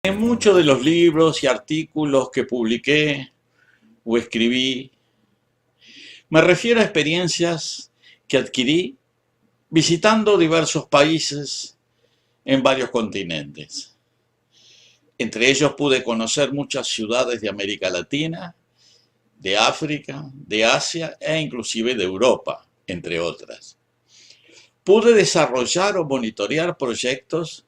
En muchos de los libros y artículos que publiqué o escribí, me refiero a experiencias que adquirí visitando diversos países en varios continentes. Entre ellos pude conocer muchas ciudades de América Latina, de África, de Asia e inclusive de Europa, entre otras. Pude desarrollar o monitorear proyectos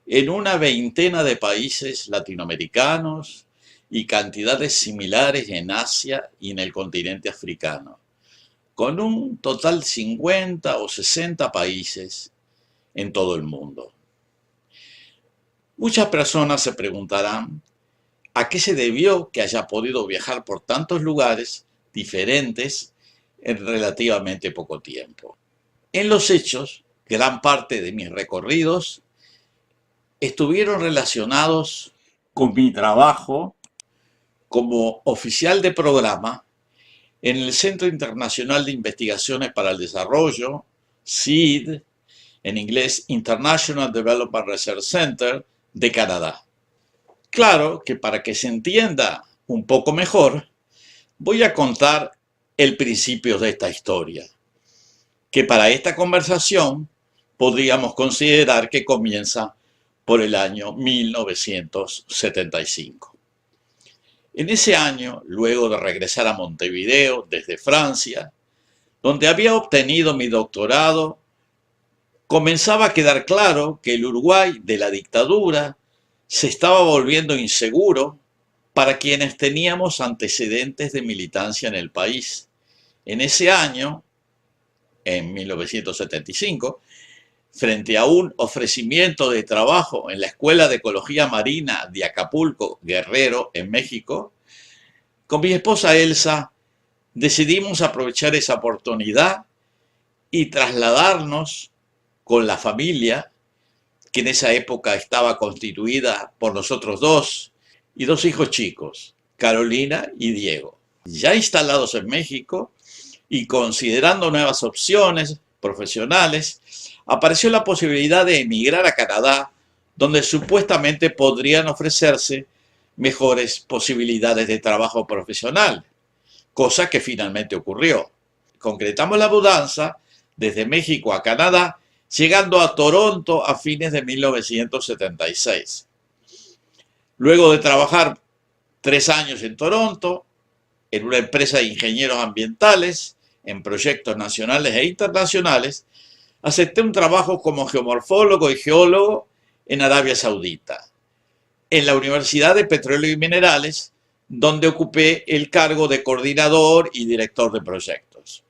en una veintena de países latinoamericanos y cantidades similares en Asia y en el continente africano, con un total 50 o 60 países en todo el mundo. Muchas personas se preguntarán a qué se debió que haya podido viajar por tantos lugares diferentes en relativamente poco tiempo. En los hechos, gran parte de mis recorridos estuvieron relacionados con mi trabajo como oficial de programa en el Centro Internacional de Investigaciones para el Desarrollo, CID, en inglés International Development Research Center, de Canadá. Claro que para que se entienda un poco mejor, voy a contar el principio de esta historia, que para esta conversación podríamos considerar que comienza por el año 1975. En ese año, luego de regresar a Montevideo desde Francia, donde había obtenido mi doctorado, comenzaba a quedar claro que el Uruguay de la dictadura se estaba volviendo inseguro para quienes teníamos antecedentes de militancia en el país. En ese año, en 1975, frente a un ofrecimiento de trabajo en la Escuela de Ecología Marina de Acapulco, Guerrero, en México, con mi esposa Elsa decidimos aprovechar esa oportunidad y trasladarnos con la familia, que en esa época estaba constituida por nosotros dos y dos hijos chicos, Carolina y Diego. Ya instalados en México y considerando nuevas opciones profesionales, apareció la posibilidad de emigrar a Canadá, donde supuestamente podrían ofrecerse mejores posibilidades de trabajo profesional, cosa que finalmente ocurrió. Concretamos la mudanza desde México a Canadá, llegando a Toronto a fines de 1976. Luego de trabajar 3 años en Toronto, en una empresa de ingenieros ambientales, en proyectos nacionales e internacionales, acepté un trabajo como geomorfólogo y geólogo en Arabia Saudita, en la Universidad de Petróleo y Minerales, donde ocupé el cargo de coordinador y director de proyectos.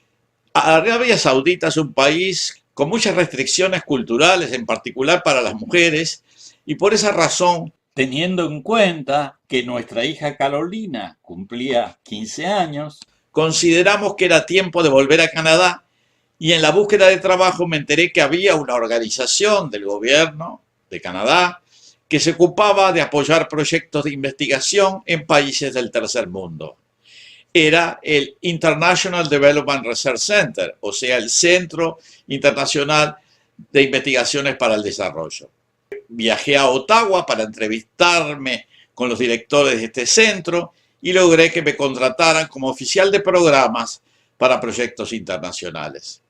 Arabia Saudita es un país con muchas restricciones culturales, en particular para las mujeres, y por esa razón, teniendo en cuenta que nuestra hija Carolina cumplía 15 años, consideramos que era tiempo de volver a Canadá, y en la búsqueda de trabajo me enteré que había una organización del gobierno de Canadá que se ocupaba de apoyar proyectos de investigación en países del tercer mundo. Era el International Development Research Center, o sea, el Centro Internacional de Investigaciones para el Desarrollo. Viajé a Ottawa para entrevistarme con los directores de este centro y logré que me contrataran como oficial de programas para proyectos internacionales.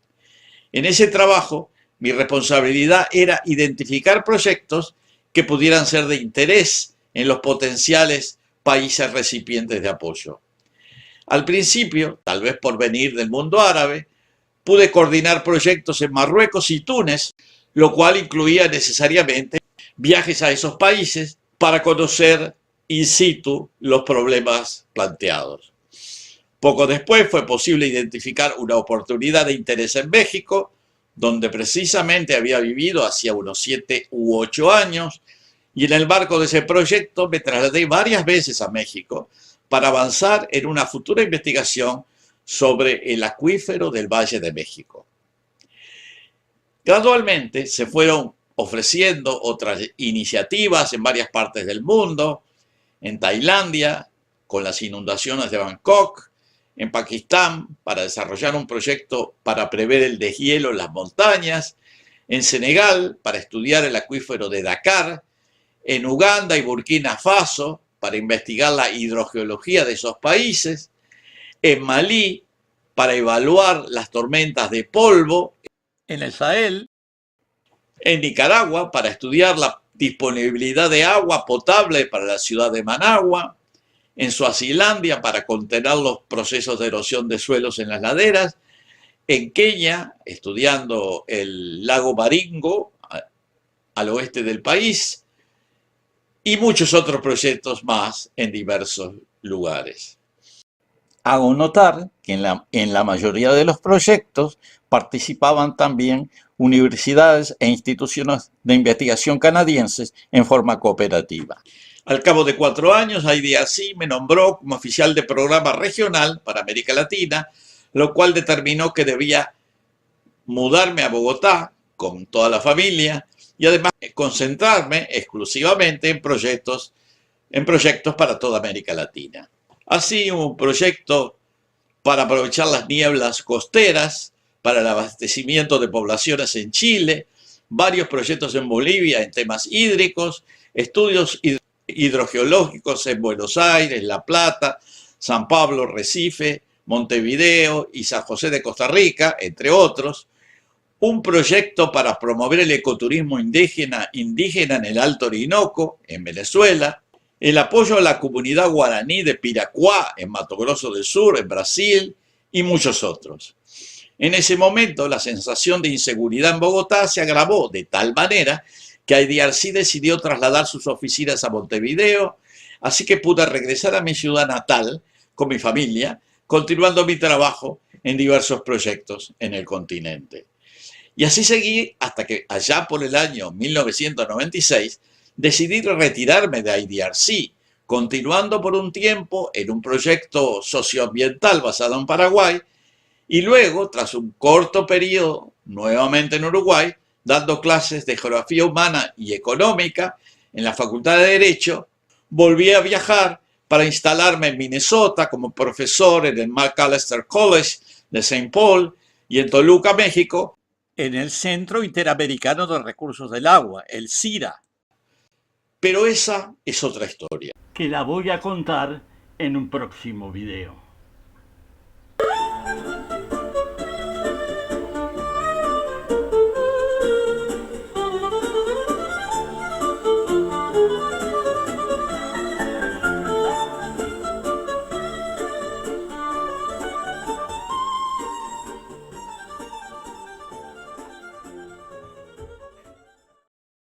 En ese trabajo, mi responsabilidad era identificar proyectos que pudieran ser de interés en los potenciales países recipientes de apoyo. Al principio, tal vez por venir del mundo árabe, pude coordinar proyectos en Marruecos y Túnez, lo cual incluía necesariamente viajes a esos países para conocer in situ los problemas planteados. Poco después fue posible identificar una oportunidad de interés en México, donde precisamente había vivido hacía unos 7 u 8 años, y en el marco de ese proyecto me trasladé varias veces a México para avanzar en una futura investigación sobre el acuífero del Valle de México. Gradualmente se fueron ofreciendo otras iniciativas en varias partes del mundo, en Tailandia, con las inundaciones de Bangkok, en Pakistán, para desarrollar un proyecto para prever el deshielo en las montañas, en Senegal, para estudiar el acuífero de Dakar, en Uganda y Burkina Faso para investigar la hidrogeología de esos países, en Malí para evaluar las tormentas de polvo, en el Sahel, en Nicaragua para estudiar la disponibilidad de agua potable para la ciudad de Managua, en Suazilandia para contener los procesos de erosión de suelos en las laderas, en Kenia estudiando el lago Baringo al oeste del país y muchos otros proyectos más en diversos lugares. Hago notar que en la mayoría de los proyectos participaban también universidades e instituciones de investigación canadienses en forma cooperativa. Al cabo de 4 años, IDRC me nombró como oficial de programa regional para América Latina, lo cual determinó que debía mudarme a Bogotá con toda la familia y además concentrarme exclusivamente en proyectos para toda América Latina. Así, un proyecto para aprovechar las nieblas costeras, para el abastecimiento de poblaciones en Chile, varios proyectos en Bolivia en temas hídricos, estudios hidrogeológicos en Buenos Aires, La Plata, San Pablo, Recife, Montevideo y San José de Costa Rica, entre otros, un proyecto para promover el ecoturismo indígena en el Alto Orinoco, en Venezuela, el apoyo a la comunidad guaraní de Piraquá, en Mato Grosso del Sur, en Brasil, y muchos otros. En ese momento, la sensación de inseguridad en Bogotá se agravó de tal manera que IDRC decidió trasladar sus oficinas a Montevideo, así que pude regresar a mi ciudad natal con mi familia, continuando mi trabajo en diversos proyectos en el continente. Y así seguí hasta que allá por el año 1996 decidí retirarme de IDRC, continuando por un tiempo en un proyecto socioambiental basado en Paraguay y luego, tras un corto periodo, nuevamente en Uruguay, dando clases de geografía humana y económica en la Facultad de Derecho, volví a viajar para instalarme en Minnesota como profesor en el Macalester College de St. Paul y en Toluca, México, en el Centro Interamericano de Recursos del Agua, el CIRA. Pero esa es otra historia, que la voy a contar en un próximo video.